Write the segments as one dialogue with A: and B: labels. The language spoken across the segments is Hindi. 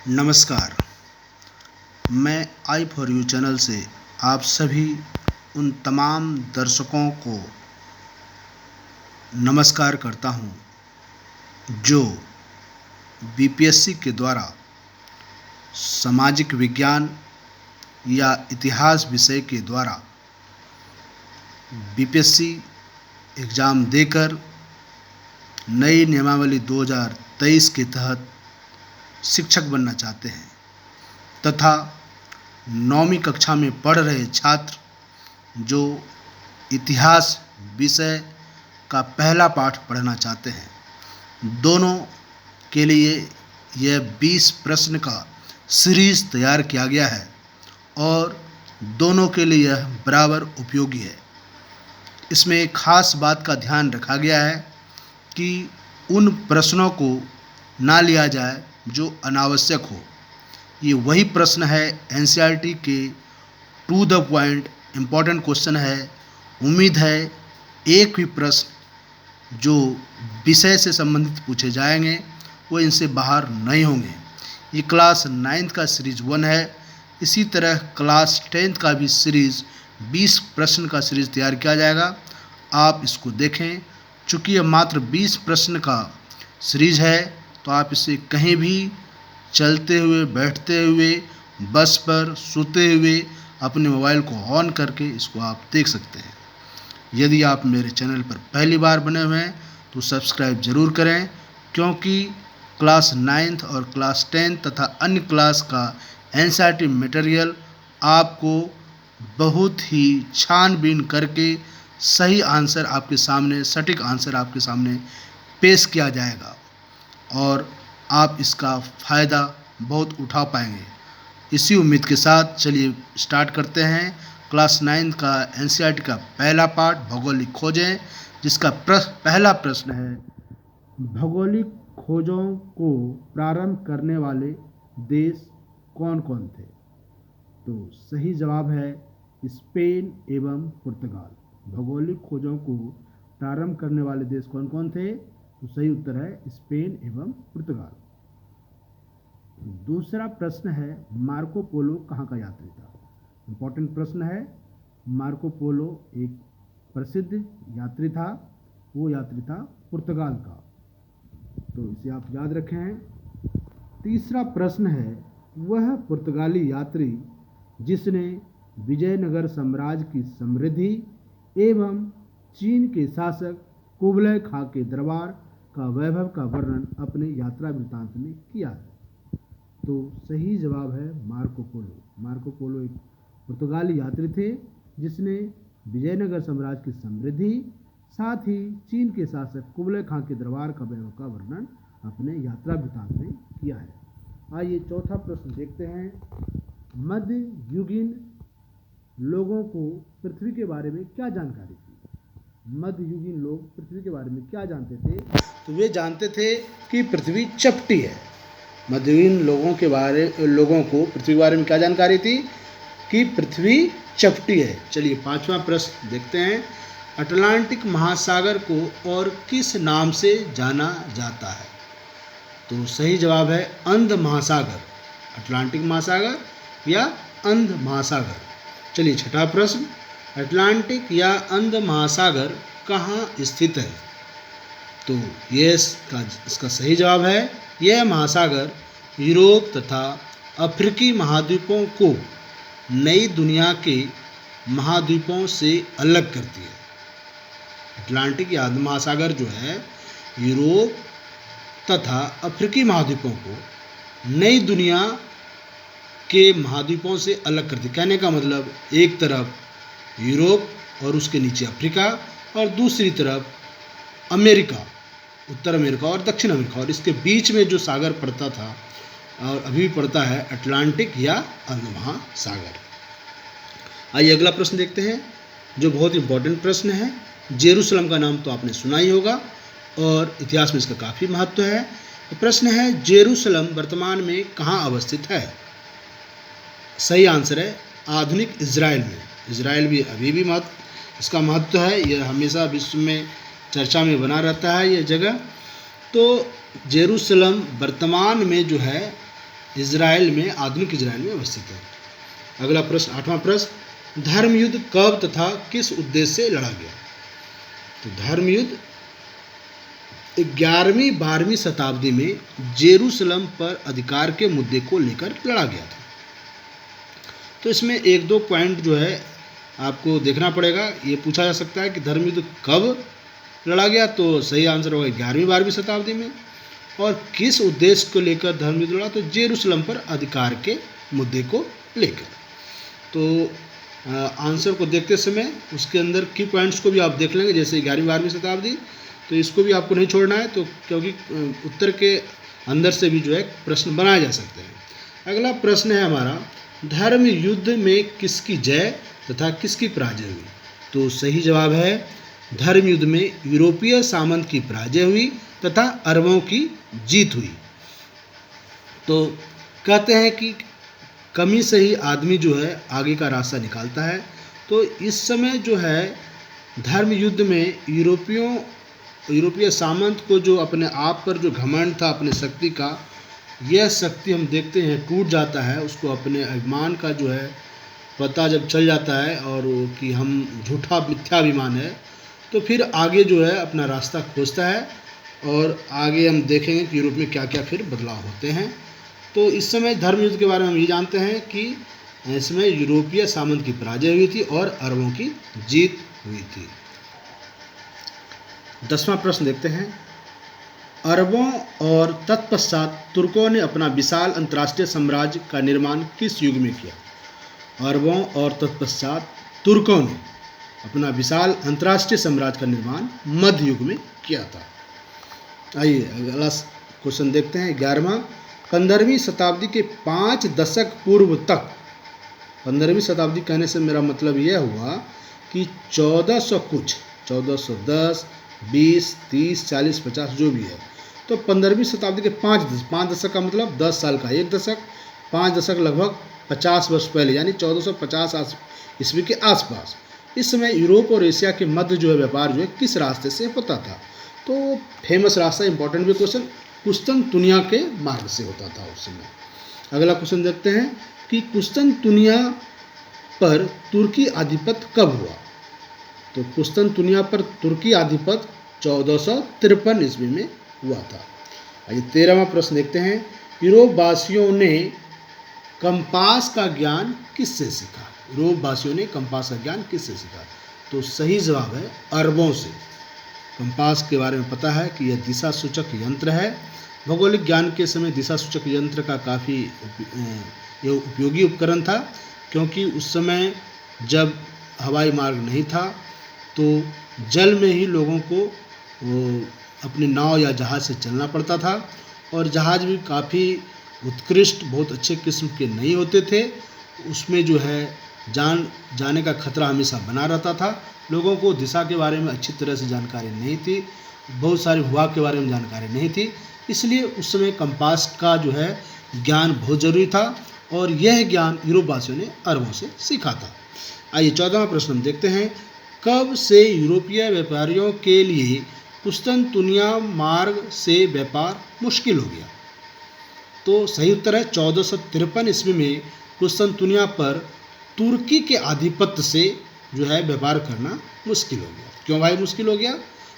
A: नमस्कार। मैं आई फॉर यू चैनल से आप सभी उन तमाम दर्शकों को नमस्कार करता हूं जो बीपीएससी के द्वारा सामाजिक विज्ञान या इतिहास विषय के द्वारा बीपीएससी एग्ज़ाम देकर नई नियमावली 2023 के तहत शिक्षक बनना चाहते हैं तथा 9वीं कक्षा में पढ़ रहे छात्र जो इतिहास विषय का पहला पाठ पढ़ना चाहते हैं, दोनों के लिए यह 20 प्रश्न का सीरीज़ तैयार किया गया है और दोनों के लिए यह बराबर उपयोगी है। इसमें एक ख़ास बात का ध्यान रखा गया है कि उन प्रश्नों को ना लिया जाए जो अनावश्यक हो। ये वही प्रश्न है एनसीईआरटी के to the point important question है। उम्मीद है एक भी प्रश्न जो विषय से संबंधित पूछे जाएंगे वो इनसे बाहर नहीं होंगे। ये क्लास 9th का सीरीज़ 1 है। इसी तरह क्लास 10th का भी सीरीज़ 20 प्रश्न का सीरीज़ तैयार किया जाएगा। आप इसको देखें। चूँकि यह मात्र 20 प्रश्न का सीरीज़ है तो आप इसे कहीं भी चलते हुए, बैठते हुए, बस पर, सोते हुए अपने मोबाइल को ऑन करके इसको आप देख सकते हैं। यदि आप मेरे चैनल पर पहली बार बने हुए हैं तो सब्सक्राइब ज़रूर करें, क्योंकि क्लास 9th और क्लास 10th तथा अन्य क्लास का एनसीईआरटी मटेरियल आपको बहुत ही छानबीन करके सही आंसर आपके सामने, सटीक आंसर आपके सामने पेश किया जाएगा और आप इसका फ़ायदा बहुत उठा पाएंगे। इसी उम्मीद के साथ चलिए स्टार्ट करते हैं। क्लास 9 का एनसीईआरटी का पहला पाठ भौगोलिक खोजें, जिसका पहला प्रश्न है, भौगोलिक खोजों को प्रारंभ करने वाले देश कौन कौन थे? तो सही जवाब है स्पेन एवं पुर्तगाल। भौगोलिक खोजों को प्रारंभ करने वाले देश कौन कौन थे? तो सही उत्तर है स्पेन एवं पुर्तगाल। दूसरा प्रश्न है, मार्को पोलो कहाँ का यात्री था? इम्पोर्टेंट प्रश्न है। मार्को पोलो एक प्रसिद्ध यात्री था। वो यात्री था पुर्तगाल का, तो इसे आप याद रखें। तीसरा प्रश्न है, वह पुर्तगाली यात्री जिसने विजयनगर साम्राज्य की समृद्धि एवं चीन के शासक कुबलय खां के दरबार का वैभव का वर्णन अपने यात्रा वृत्तांत में किया है? तो सही जवाब है मार्को पोलो। मार्को पोलो एक पुर्तगाली यात्री थे जिसने विजयनगर साम्राज्य की समृद्धि, साथ ही चीन के शासक कुबलय खां के दरबार का वैभव का वर्णन अपने यात्रा वृत्तांत में किया है। आइए चौथा प्रश्न देखते हैं। मध्ययुगीन लोगों को पृथ्वी के बारे में क्या जानकारी थी? मध्ययुगीन लोग पृथ्वी के बारे में क्या जानते थे? तो वे जानते थे कि पृथ्वी चपटी है। मध्ययुगीन लोगों को पृथ्वी के बारे में क्या जानकारी थी? कि पृथ्वी चपटी है। चलिए पांचवा प्रश्न देखते हैं। अटलांटिक महासागर को और किस नाम से जाना जाता है? तो सही जवाब है अंध महासागर। अटलांटिक महासागर या अंध महासागर। चलिए छठा प्रश्न, अटलांटिक या अंध महासागर कहाँ स्थित है? तो ये इसका सही जवाब है, यह महासागर यूरोप तथा अफ्रीकी महाद्वीपों को नई दुनिया के महाद्वीपों से अलग करती है। अटलांटिक या अंध महासागर जो है यूरोप तथा अफ्रीकी महाद्वीपों को नई दुनिया के महाद्वीपों से अलग करती है। कहने का मतलब एक तरफ यूरोप और उसके नीचे अफ्रीका और दूसरी तरफ अमेरिका, उत्तर अमेरिका और दक्षिण अमेरिका, और इसके बीच में जो सागर पड़ता था और अभी पड़ता है अटलांटिक या अंध महासागर। आइए अगला प्रश्न देखते हैं जो बहुत इंपॉर्टेंट प्रश्न है। जेरूसलम का नाम तो आपने सुना ही होगा और इतिहास में इसका काफ़ी महत्व है। तो प्रश्न है, जेरूसलम वर्तमान में कहाँ अवस्थित है? सही आंसर है आधुनिक इजराइल में। इजराइल भी अभी भी इसका महत्व है। यह हमेशा विश्व में चर्चा में बना रहता है यह जगह। तो जेरूसलम वर्तमान में जो है इजराइल में, आधुनिक इजराइल में अवस्थित है। अगला प्रश्न, 8वां प्रश्न, धर्म युद्ध कब तथा किस उद्देश्य से लड़ा गया? तो धर्म युद्ध 11वीं-12वीं शताब्दी में जेरूसलम पर अधिकार के मुद्दे को लेकर लड़ा गया था। तो इसमें एक दो पॉइंट जो है आपको देखना पड़ेगा। ये पूछा जा सकता है कि धर्म युद्ध कब लड़ा गया, तो सही आंसर होगा 11वीं-12वीं शताब्दी में। और किस उद्देश्य को लेकर धर्म युद्ध लड़ा, तो जेरूसलम पर अधिकार के मुद्दे को लेकर। तो आंसर को देखते समय उसके अंदर की पॉइंट्स को भी आप देख लेंगे, जैसे 11वीं-12वीं शताब्दी, तो इसको भी आपको नहीं छोड़ना है, तो क्योंकि उत्तर के अंदर से भी जो है प्रश्न बनाए जा सकते हैं। अगला प्रश्न है हमारा, धर्म युद्ध में किसकी जय तथा किसकी पराजय हुई? तो सही जवाब है धर्म युद्ध में यूरोपीय सामंत की पराजय हुई तथा अरबों की जीत हुई। तो कहते हैं कि कमी से ही आदमी जो है आगे का रास्ता निकालता है। तो इस समय जो है धर्म युद्ध में यूरोपीय सामंत को जो अपने आप पर जो घमंड था अपने शक्ति का, यह शक्ति हम देखते हैं टूट जाता है। उसको अपने अभिमान का जो है पता जब चल जाता है और कि हम झूठा मिथ्याभिमान है, तो फिर आगे जो है अपना रास्ता खोजता है। और आगे हम देखेंगे कि यूरोप में क्या क्या फिर बदलाव होते हैं। तो इस समय धर्म युद्ध के बारे में हम ये जानते हैं कि इसमें यूरोपीय सामंत की पराजय हुई थी और अरबों की जीत हुई थी। 10वां प्रश्न देखते हैं, अरबों और तत्पश्चात तुर्कों ने अपना विशाल अंतर्राष्ट्रीय साम्राज्य का निर्माण किस युग में किया? अरबों और तत्पश्चात तुर्कों ने अपना विशाल अंतर्राष्ट्रीय साम्राज्य का निर्माण मध्य युग में किया था। आइए अगला क्वेश्चन देखते हैं। 11वां, 15वीं शताब्दी के 5 दशक पूर्व तक, 15वीं शताब्दी कहने से मेरा मतलब यह हुआ कि 1400 कुछ 1410, 20, 30, 40, 50 जो भी है, तो 15वीं शताब्दी के 5 दशक का मतलब 10 साल का एक दशक, 5 दशक लगभग 50 वर्ष पहले, यानी 1450 ईस्वी के आसपास। इस समय यूरोप और एशिया के मध्य जो है व्यापार जो है किस रास्ते से होता था? तो फेमस रास्ता, इंपॉर्टेंट भी क्वेश्चन, कुस्तुनतुनिया के मार्ग से होता था उस समय। अगला क्वेश्चन देखते हैं कि कुस्तुनतुनिया पर तुर्की आधिपत्य कब हुआ? तो कुस्तुनतुनिया पर तुर्की आधिपत्य 1453 ईस्वी में हुआ था। आइए 13वां प्रश्न देखते हैं, यूरोप वासियों ने कंपास का ज्ञान किससे सीखा? यूरोप वासियों ने कंपास का ज्ञान किससे सीखा? तो सही जवाब है अरबों से। कंपास के बारे में पता है कि यह दिशा सूचक यंत्र है। भौगोलिक ज्ञान के समय दिशा सूचक यंत्र का काफ़ी ये उपयोगी उपकरण था, क्योंकि उस समय जब हवाई मार्ग नहीं था तो जल में ही लोगों को अपनी नाव या जहाज़ से चलना पड़ता था, और जहाज़ भी काफ़ी उत्कृष्ट बहुत अच्छे किस्म के नहीं होते थे। उसमें जो है जान जाने का खतरा हमेशा बना रहता था। लोगों को दिशा के बारे में अच्छी तरह से जानकारी नहीं थी, बहुत सारी हवा के बारे में जानकारी नहीं थी, इसलिए उस समय कंपास का जो है ज्ञान बहुत ज़रूरी था, और यह ज्ञान यूरोप वासियों ने अरबों से सीखा था। आइए 14वां प्रश्न हम देखते हैं, कब से यूरोपीय व्यापारियों के लिए कुस्तुनतुनिया मार्ग से व्यापार मुश्किल हो गया? तो सही उत्तर है 1453 ईस्वी में कुस्तुनतुनिया पर तुर्की के आधिपत्य से जो है व्यापार करना मुश्किल हो गया। क्यों भाई मुश्किल हो गया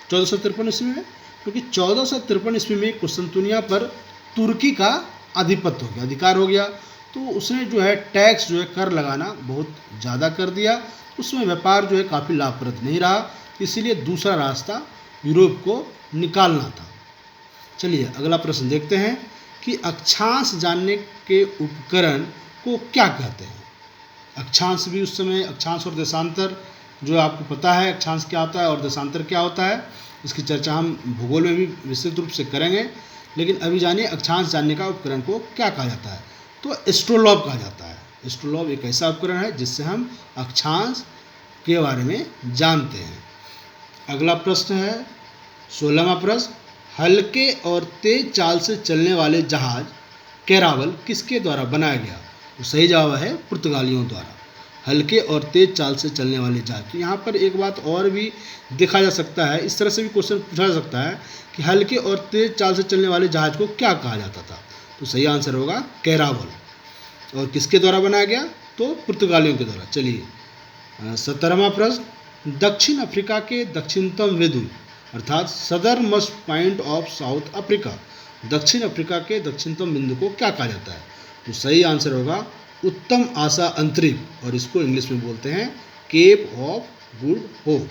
A: 1453 ईस्वी में? क्योंकि 1453 ईस्वी में कुस्तुनतुनिया पर तुर्की का आधिपत्य हो गया, अधिकार हो गया। तो उसने जो है टैक्स जो है कर लगाना बहुत ज़्यादा कर दिया। उसमें व्यापार जो है काफ़ी लाभप्रद नहीं रहा, इसीलिए दूसरा रास्ता यूरोप को निकालना था। चलिए अगला प्रश्न देखते हैं कि अक्षांश जानने के उपकरण को क्या कहते हैं? अक्षांश भी उस समय, अक्षांश और देशांतर जो आपको पता है अक्षांश क्या होता है और देशांतर क्या होता है, इसकी चर्चा हम भूगोल में भी विस्तृत रूप से करेंगे। लेकिन अभी जानिए अक्षांश जानने का उपकरण को क्या कहा जाता है? तो एस्ट्रोलॉब कहा जाता है। एस्ट्रोलॉब एक ऐसा उपकरण है जिससे हम अक्षांश के बारे में जानते हैं। अगला प्रश्न है 16वां प्रश्न, हल्के और तेज चाल से चलने वाले जहाज कैरावल किसके द्वारा बनाया गया? तो सही जवाब है पुर्तगालियों द्वारा। हल्के और तेज चाल से चलने वाले जहाज। तो यहाँ पर एक बात और भी देखा जा सकता है, इस तरह से भी क्वेश्चन पूछा जा सकता है कि हल्के और तेज चाल से चलने वाले जहाज को क्या कहा जाता था? तो सही आंसर होगा कैरावल। और किसके द्वारा बनाया गया? तो पुर्तगालियों के द्वारा। चलिए 17वां प्रश्न, दक्षिण अफ्रीका के दक्षिणतम बिंदु अर्थात सदर most point of south Africa, दक्षिण अफ्रीका के दक्षिणतम बिंदु को क्या कहा जाता है? तो सही आंसर होगा उत्तम आशा अंतरिक्ष, और इसको इंग्लिश में बोलते हैं केप ऑफ गुड होप।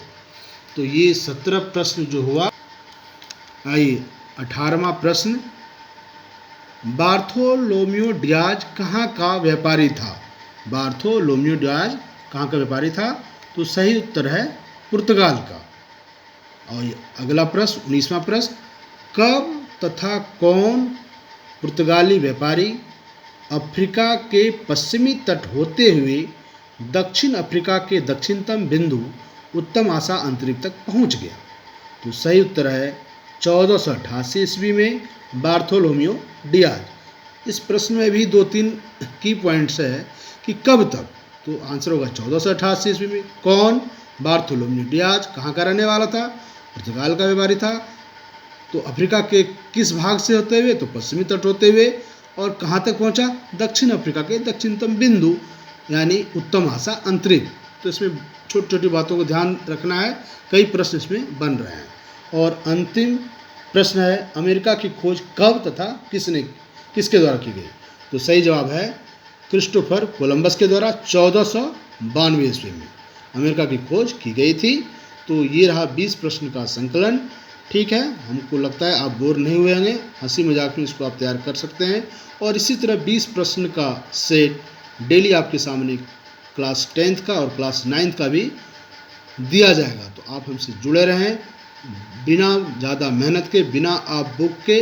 A: तो ये 17 प्रश्न जो हुआ। आइए 18वां प्रश्न, बार्थोलोम्यू डियाज कहाँ का व्यापारी था? बार्थोलोम्यू डियाज कहाँ का व्यापारी था? तो सही उत्तर है पुर्तगाल का। और अगला प्रश्न 19वां प्रश्न, कब तथा कौन पुर्तगाली व्यापारी अफ्रीका के पश्चिमी तट होते हुए दक्षिण अफ्रीका के दक्षिणतम बिंदु उत्तम आशा अंतरिक्ष तक पहुंच गया? तो सही उत्तर है 1488 ईस्वी में बार्थोलोम्यू डियाज। इस प्रश्न में भी 2-3 की पॉइंट्स है कि कब तक, तो आंसर होगा 1488 ईस्वी में। कौन? Bartholomew Diaz. कहाँ का रहने वाला था? पुर्तगाल का व्यापारी था। तो अफ्रीका के किस भाग से होते हुए? तो पश्चिमी तट होते हुए। और कहाँ तक पहुँचा? दक्षिण अफ्रीका के दक्षिणतम बिंदु यानी उत्तम आशा अंतरिक्ष। तो इसमें छोटी छोटी बातों को ध्यान रखना है, कई प्रश्न इसमें बन रहे हैं। और अंतिम प्रश्न है, अमेरिका की खोज कब तथा किसके द्वारा की गई? तो सही जवाब है क्रिस्टोफर कोलंबस के द्वारा 1492 ईस्वी में अमेरिका की खोज की गई थी। तो ये रहा 20 प्रश्न का संकलन। ठीक है, हमको लगता है आप बोर नहीं हुए होंगे, हंसी मजाक में इसको आप तैयार कर सकते हैं। और इसी तरह 20 प्रश्न का सेट डेली आपके सामने क्लास 10th का और क्लास 9th का भी दिया जाएगा। तो आप हमसे जुड़े रहें, बिना ज़्यादा मेहनत के, बिना आप बुक के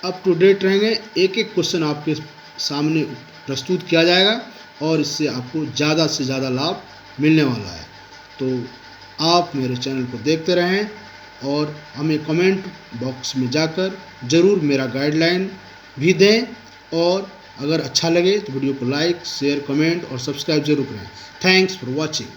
A: अप टू डेट रहेंगे। एक एक क्वेश्चन आपके सामने प्रस्तुत किया जाएगा और इससे आपको ज़्यादा से ज़्यादा लाभ मिलने वाला है। तो आप मेरे चैनल को देखते रहें और हमें कमेंट बॉक्स में जाकर ज़रूर मेरा गाइडलाइन भी दें। और अगर अच्छा लगे तो वीडियो को लाइक, शेयर, कमेंट और सब्सक्राइब जरूर करें। Thanks for watching.